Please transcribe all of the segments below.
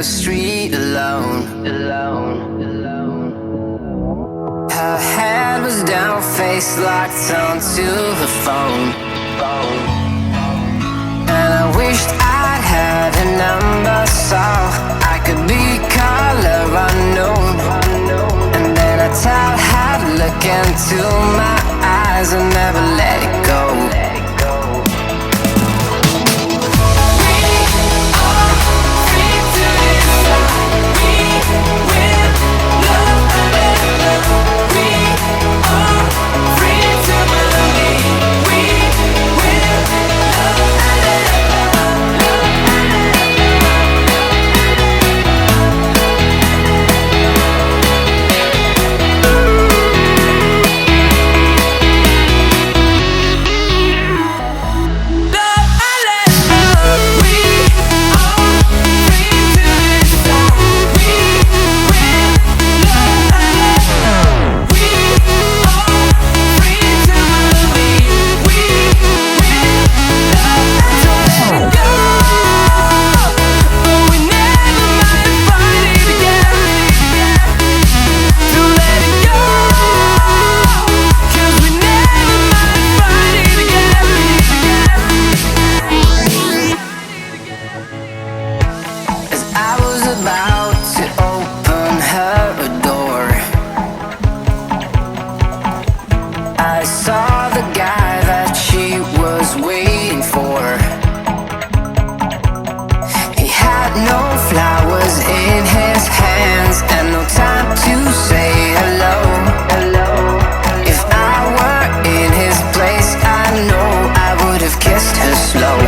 the street alone. Her head was down, face locked onto her phone. And I wished I'd had a number so I could be color unknown. And then I tell her to look into my eyes and never let it go. About to open her a door, I saw the guy that she was waiting for. He had no flowers in his hands and no time to say hello. If I were in his place, I know I would have kissed her slow.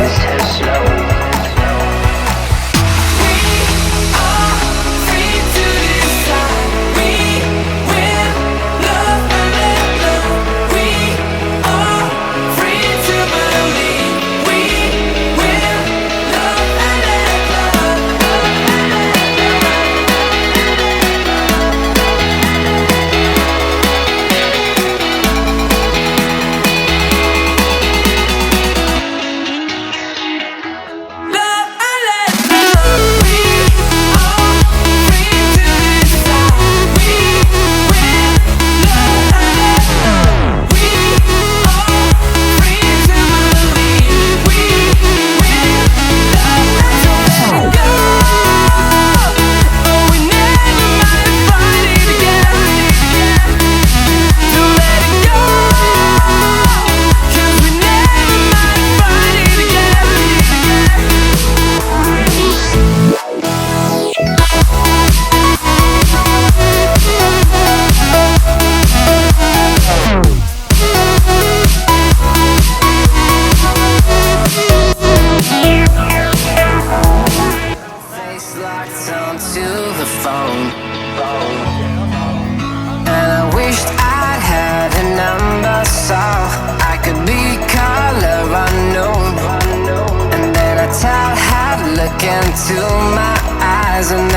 Onto the phone. And I wished I'd had a number so I could be color unknown. And then I tell her to look into my eyes and